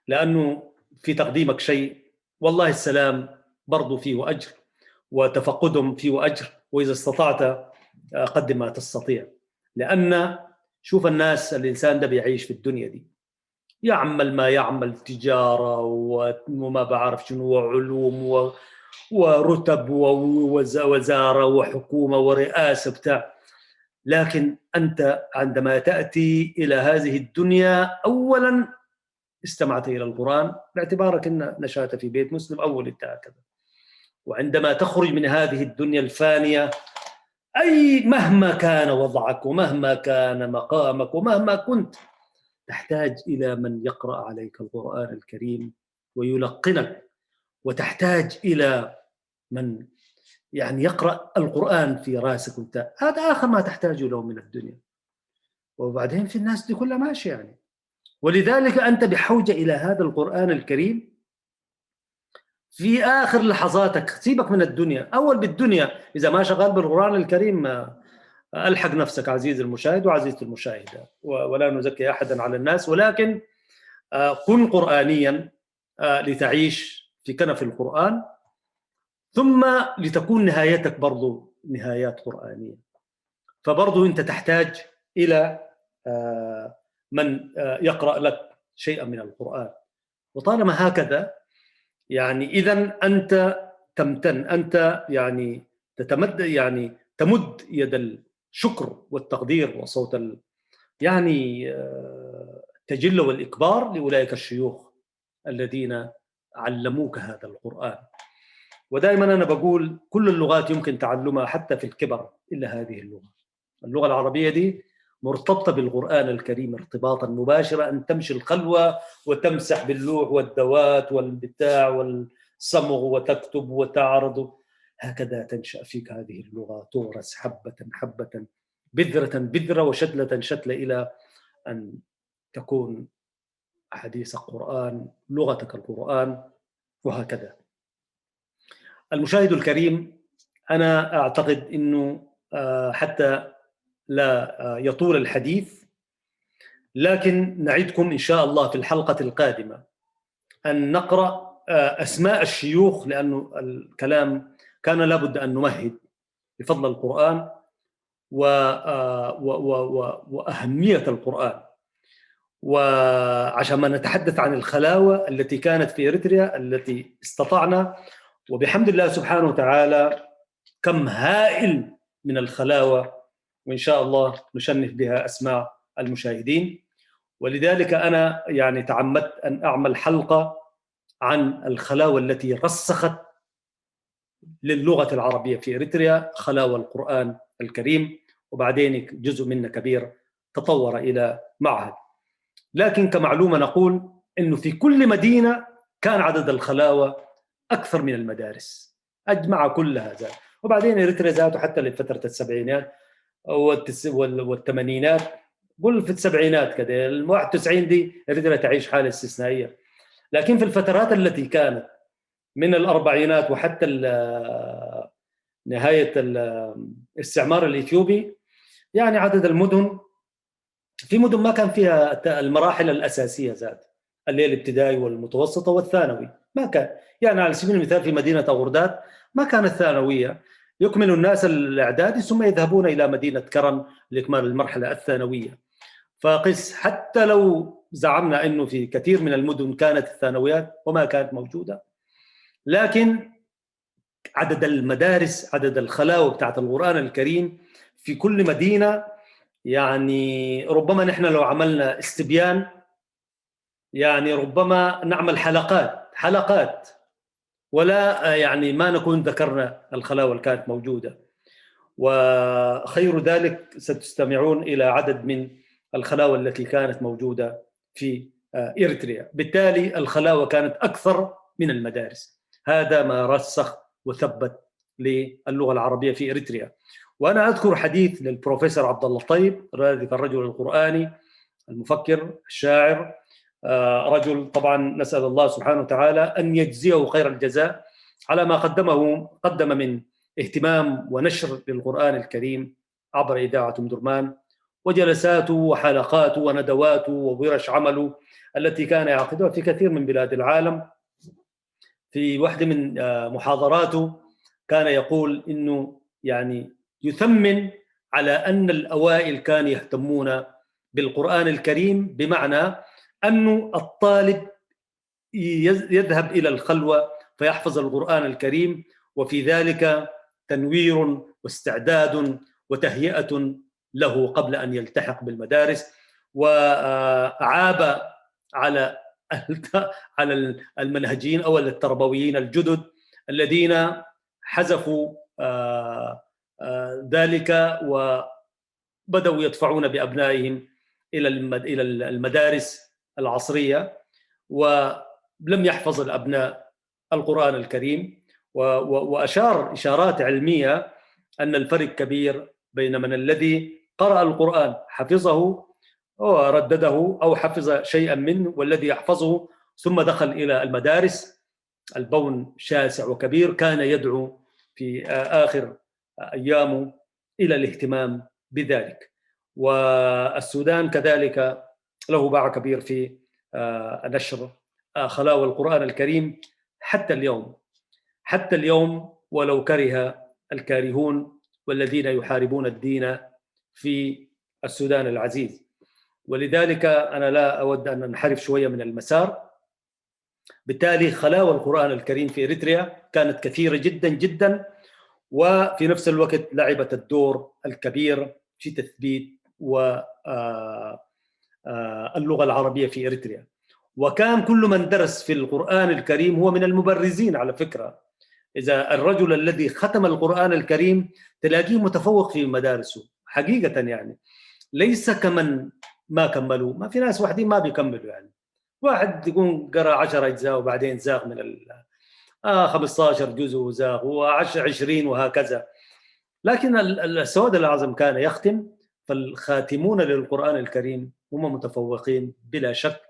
لأنه في تقديمك شيء والله السلام برضو فيه أجر، وتفقدهم فيه أجر، وإذا استطعت قدم ما تستطيع. لأن شوف الناس، الإنسان ده بيعيش في الدنيا دي يعمل ما يعمل، تجارة وما بعرف شنو، وعلوم ورتب ووزارة وحكومة ورئاسة بتاع، لكن أنت عندما تأتي إلى هذه الدنيا أولا استمعت إلى القرآن باعتبارك أن نشأت في بيت مسلم أول أنت هكذا، وعندما تخرج من هذه الدنيا الفانية أي مهما كان وضعك ومهما كان مقامك ومهما كنت، تحتاج إلى من يقرأ عليك القرآن الكريم ويلقنك، وتحتاج إلى من يعني يقرأ القرآن في راسك وانت، هذا آخر ما تحتاج له من الدنيا. وبعدين في الناس دي كلها ماشية يعني، ولذلك أنت بحوجة إلى هذا القرآن الكريم في آخر لحظاتك. سيبك من الدنيا، أول بالدنيا إذا ما شغال بالقرآن الكريم ألحق نفسك عزيزي المشاهد وعزيزتي المشاهدة، ولا نزكي أحدا على الناس، ولكن كن قرآنيا لتعيش في كنف القرآن، ثم لتكون نهايتك برضو نهايات قرآنية. فبرضو أنت تحتاج إلى من يقرأ لك شيئا من القرآن. وطالما هكذا يعني إذن أنت تمتن، أنت يعني تمد يد الشكر والتقدير وصوت يعني التجل والإكبار لأولئك الشيوخ الذين علموك هذا القرآن. ودائما أنا بقول كل اللغات يمكن تعلمها حتى في الكبر إلا هذه اللغة العربية دي مرتبطة بالقرآن الكريم ارتباطا مباشرا، أن تمشي الخلوة وتمسح باللوح والدوات والبتاع والصمغ وتكتب وتعرض، هكذا تنشأ فيك هذه اللغة، تورث حبة حبة، بذرة بذرة، وشتلة شتلة، إلى أن تكون حديث القرآن، لغتك القرآن، وهكذا. المشاهد الكريم، أنا أعتقد أنه حتى لا يطول الحديث، لكن نعدكم إن شاء الله في الحلقة القادمة أن نقرأ أسماء الشيوخ، لأنه الكلام كان لابد أن نمهد بفضل القرآن وأهمية القرآن، وعشان ما نتحدث عن الخلاوة التي كانت في إريتريا التي استطعنا، وبحمد الله سبحانه وتعالى كم هائل من الخلاوة، وإن شاء الله نشنف بها أسماع المشاهدين. ولذلك أنا يعني تعمدت أن أعمل حلقة عن الخلاوة التي رسخت للغة العربية في إريتريا، خلاوة القرآن الكريم، وبعدين جزء منه كبير تطور إلى معهد. لكن كمعلومة نقول إنه في كل مدينة كان عدد الخلاوة أكثر من المدارس، أجمع كل هذا. وبعدين إريتريا ذاته حتى لفترة السبعينات والثمانينات، قل في السبعينات كده، ال 91 دي إريتريا تعيش حالة استثنائية. لكن في الفترات التي كانت من الأربعينات وحتى نهاية الاستعمار الإثيوبي، يعني عدد المدن، في مدن ما كان فيها المراحل الأساسية ذات، اللي هي الابتدائي والمتوسطة والثانوي، ما كان. يعني على سبيل المثال في مدينة أغرداد ما كانت ثانوية، يكمل الناس الإعدادي ثم يذهبون إلى مدينة كرم لإكمال المرحلة الثانوية. فقس حتى لو زعمنا أنه في كثير من المدن كانت الثانويات وما كانت موجودة، لكن عدد المدارس، عدد الخلاوة بتاعت القرآن الكريم في كل مدينة، يعني ربما نحن لو عملنا استبيان، يعني ربما نعمل حلقات ولا يعني ما نكون ذكرنا الخلاوة اللي كانت موجودة. وخير ذلك ستستمعون إلى عدد من الخلاوة التي كانت موجودة في إريتريا. بالتالي الخلاوة كانت أكثر من المدارس، هذا ما رسخ وثبت للغة العربية في إريتريا. وأنا أذكر حديث للبروفيسور عبد الله الطيب، ذلك الرجل القرآني المفكر الشاعر، رجل طبعا نسأل الله سبحانه وتعالى أن يجزيه خير الجزاء على ما قدم من اهتمام ونشر للقرآن الكريم عبر إذاعة أم درمان، وجلساته وحلقاته وندواته وورش عمله التي كان يعقدها في كثير من بلاد العالم. في واحدة من محاضراته كان يقول إنه يعني يثمن على أن الأوائل كانوا يهتمون بالقرآن الكريم، بمعنى أنه الطالب يذهب إلى الخلوة فيحفظ القرآن الكريم، وفي ذلك تنوير واستعداد وتهيئة له قبل أن يلتحق بالمدارس. وعاب على المنهجيين أو التربويين الجدد الذين حذفوا ذلك وبدأوا يدفعون بأبنائهم إلى المدارس العصرية، ولم يحفظ الأبناء القرآن الكريم. وأشار إشارات علمية أن الفرق كبير بين من الذي قرأ القرآن حفظه وردده أو حفظ شيئا منه، والذي يحفظه ثم دخل إلى المدارس. البون شاسع وكبير، كان يدعو في آخر أيامه إلى الاهتمام بذلك. والسودان كذلك له باع كبير في نشر خلاوة القرآن الكريم حتى اليوم. ولو كره الكارهون والذين يحاربون الدين في السودان العزيز. ولذلك أنا لا أود أن ننحرف شوية من المسار. بالتالي خلاوى القرآن الكريم في إريتريا كانت كثيرة جدا جدا، وفي نفس الوقت لعبت الدور الكبير في تثبيت اللغة العربية في إريتريا. وكان كل من درس في القرآن الكريم هو من المبرزين على فكرة. إذا الرجل الذي ختم القرآن الكريم تلاقيه متفوق في مدارسه حقيقة، يعني ليس كمن ما كملوا. ما في ناس واحدين ما بيكملوا، يعني واحد يكون قرأ 10 أجزاء وبعدين زاغ من 15 جزء وزاغ و20 وهكذا. لكن السواد الأعظم كان يختم، فالخاتمون للقرآن الكريم هم متفوقين بلا شك،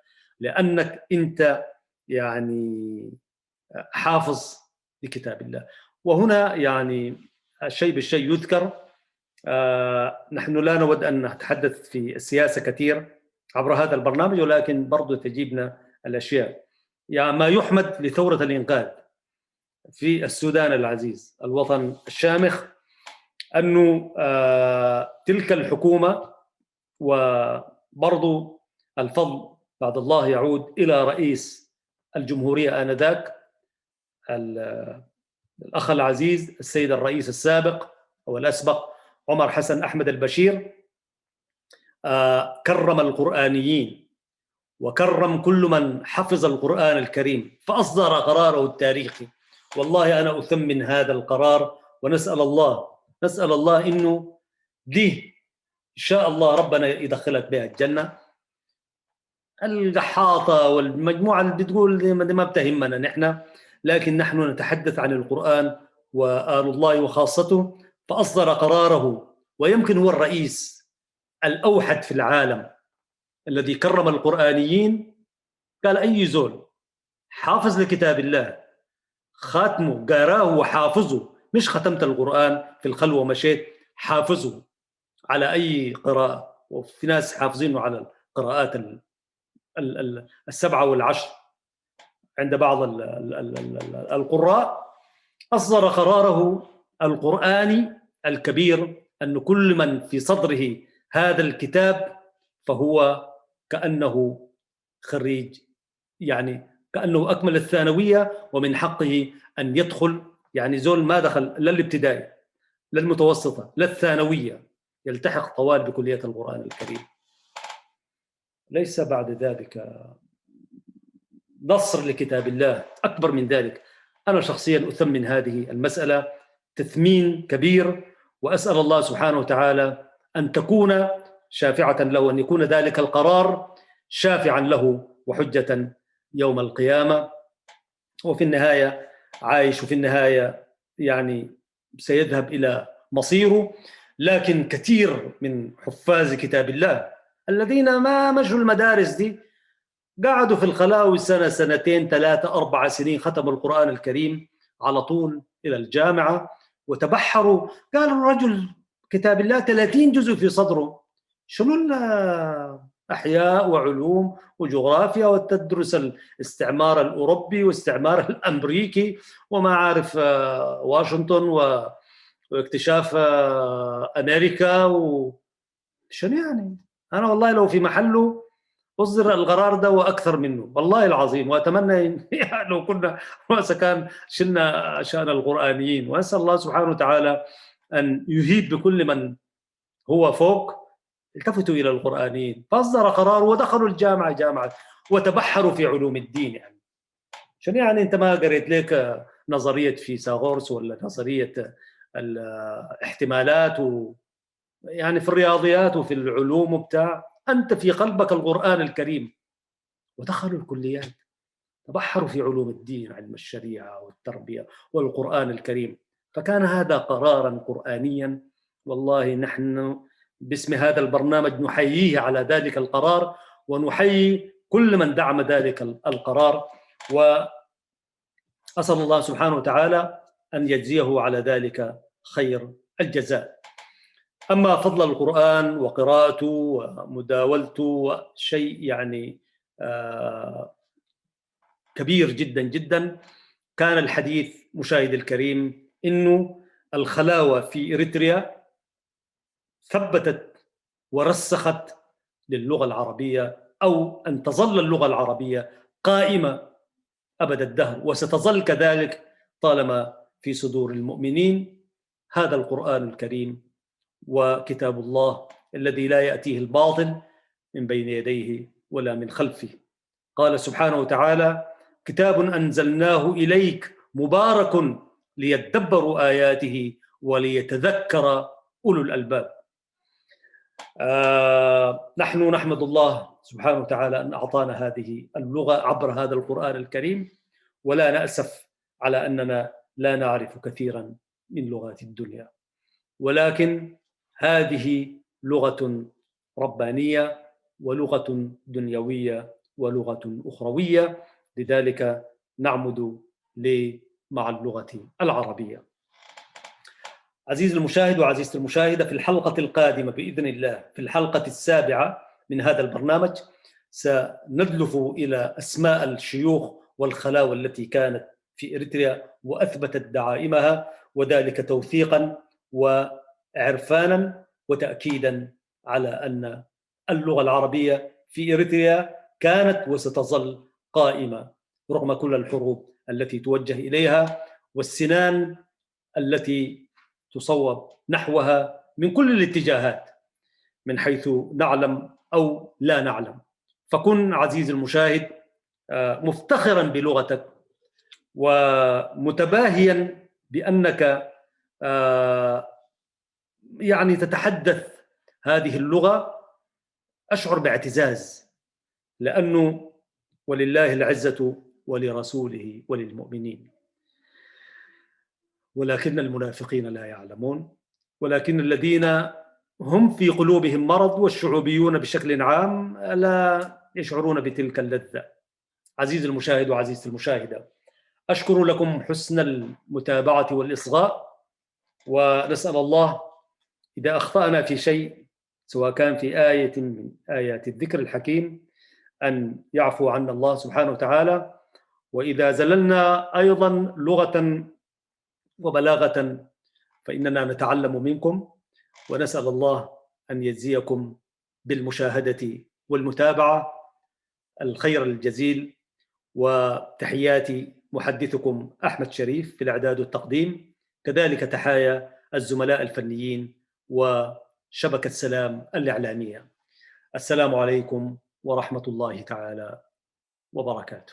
لأنك أنت يعني حافظ لكتاب الله. وهنا يعني الشيء بالشيء يذكر. نحن لا نود أن نتحدث في السياسة كثير عبر هذا البرنامج، ولكن برضو تجيبنا الأشياء. يعني ما يحمد لثورة الإنقاذ في السودان العزيز، الوطن الشامخ، أنه تلك الحكومة، وبرضو الفضل بعد الله يعود إلى رئيس الجمهورية آنذاك الأخ العزيز السيد الرئيس السابق أو الأسبق عمر حسن أحمد البشير، كرم القرآنيين وكرم كل من حفظ القرآن الكريم، فأصدر قراره التاريخي. والله أنا أثمن هذا القرار، ونسأل الله إنه دي إن شاء الله ربنا يدخلك بها الجنة. القحاطة والمجموعة اللي بتقول ما بتهمنا نحن، لكن نحن نتحدث عن القرآن وآل الله وخاصته. فأصدر قراره، ويمكن هو الرئيس الأوحد في العالم الذي كرم القرآنيين. قال أي زول حافظ لكتاب الله خاتمه قاراه وحافظه، مش ختمت القرآن في الخلوة ومشيت، حافظه على أي قراءة. وفي ناس حافظينه على القراءات السبعة والعشر عند بعض القراء. أصدر قراره القرآني الكبير أن كل من في صدره هذا الكتاب فهو كأنه خريج، يعني كأنه أكمل الثانوية ومن حقه أن يدخل. يعني زول ما دخل لا الابتدائي لا المتوسطة لا الثانوية يلتحق طوال بكلية القرآن الكريم. ليس بعد ذلك نصر لكتاب الله أكبر من ذلك. أنا شخصيا أثمن هذه المسألة تثمين كبير، وأسأل الله سبحانه وتعالى أن تكون شافعة له، أن يكون ذلك القرار شافعا له وحجة يوم القيامة. وفي النهاية عايش، وفي النهاية يعني سيذهب إلى مصيره. لكن كثير من حفاظ كتاب الله الذين ما مشوا المدارس دي قعدوا في الخلاوي سنة سنتين 3 4 سنين، ختموا القرآن الكريم على طول إلى الجامعة وتبحروا. قالوا الرجل كتاب الله 30 جزء في صدره، شنو أحياء وعلوم وجغرافيا، وتدرس الاستعمار الأوروبي والاستعمار الأمريكي وما عارف واشنطن واكتشاف أمريكا شنو يعني. أنا والله لو في محله أصدر القرار ده وأكثر منه والله العظيم، وأتمنى لو كنا كان شلنا شأن القرآنيين. وأسأل الله سبحانه وتعالى أن يهيب بكل من هو فوق. التفتوا إلى القرآنيين، فأصدر قرار ودخلوا الجامعة جامعة وتبحروا في علوم الدين. يعني شنو يعني أنت ما قريت لك نظرية فيثاغورس ولا نظرية الاحتمالات يعني في الرياضيات وفي العلوم وبتاع، أنت في قلبك القرآن الكريم. ودخلوا الكليات تبحروا في علوم الدين، علم الشريعة والتربية والقرآن الكريم. فكان هذا قرارا قرآنيا. والله نحن باسم هذا البرنامج نحييه على ذلك القرار، ونحيي كل من دعم ذلك القرار، وأسأل الله سبحانه وتعالى أن يجزيه على ذلك خير الجزاء. أما فضل القرآن وقراءته ومداولته شيء يعني كبير جدا جدا. كان الحديث مشاهد الكريم إنه الخلاوة في إريتريا ثبتت ورسخت للغة العربية، أو أن تظل اللغة العربية قائمة أبد الدهر، وستظل كذلك طالما في صدور المؤمنين هذا القرآن الكريم وكتاب الله الذي لا يأتيه الباطل من بين يديه ولا من خلفه. قال سبحانه وتعالى: كتاب أنزلناه إليك مبارك ليدبروا آياته وليتذكر أولو الألباب. نحن نحمد الله سبحانه وتعالى أن أعطانا هذه اللغة عبر هذا القرآن الكريم، ولا نأسف على أننا لا نعرف كثيرا من لغات الدنيا، ولكن هذه لغة ربانية ولغة دنيوية ولغة أخروية، لذلك نعمد مع اللغة العربية. عزيزي المشاهد وعزيزتي المشاهدة، في الحلقة القادمة بإذن الله، في الحلقة السابعة من هذا البرنامج، سندلف إلى أسماء الشيوخ والخلاوة التي كانت في إريتريا وأثبتت دعائمها، وذلك توثيقا وعرفانا وتأكيدا على أن اللغة العربية في إريتريا كانت وستظل قائمة رغم كل الحروب التي توجه إليها والسنان التي تصوب نحوها من كل الاتجاهات من حيث نعلم أو لا نعلم. فكن عزيزي المشاهد مفتخرا بلغتك ومتباهيا بأنك يعني تتحدث هذه اللغة. أشعر باعتزاز، لأنه ولله العزة ولرسوله وللمؤمنين ولكن المنافقين لا يعلمون، ولكن الذين هم في قلوبهم مرض والشعوبيون بشكل عام لا يشعرون بتلك اللذة. عزيزي المشاهد وعزيزتي المشاهدة، أشكر لكم حسن المتابعة والإصغاء، ونسأل الله إذا أخطأنا في شيء سواء كان في آية من آيات الذكر الحكيم أن يعفو عنا الله سبحانه وتعالى، وإذا زللنا أيضا لغة وبلاغة فإننا نتعلم منكم، ونسأل الله أن يجزيكم بالمشاهدة والمتابعة الخير الجزيل. وتحياتي محدثكم أحمد شريف في الإعداد والتقديم، كذلك تحايا الزملاء الفنيين وشبكة سلام الإعلامية. السلام عليكم ورحمة الله تعالى وبركاته.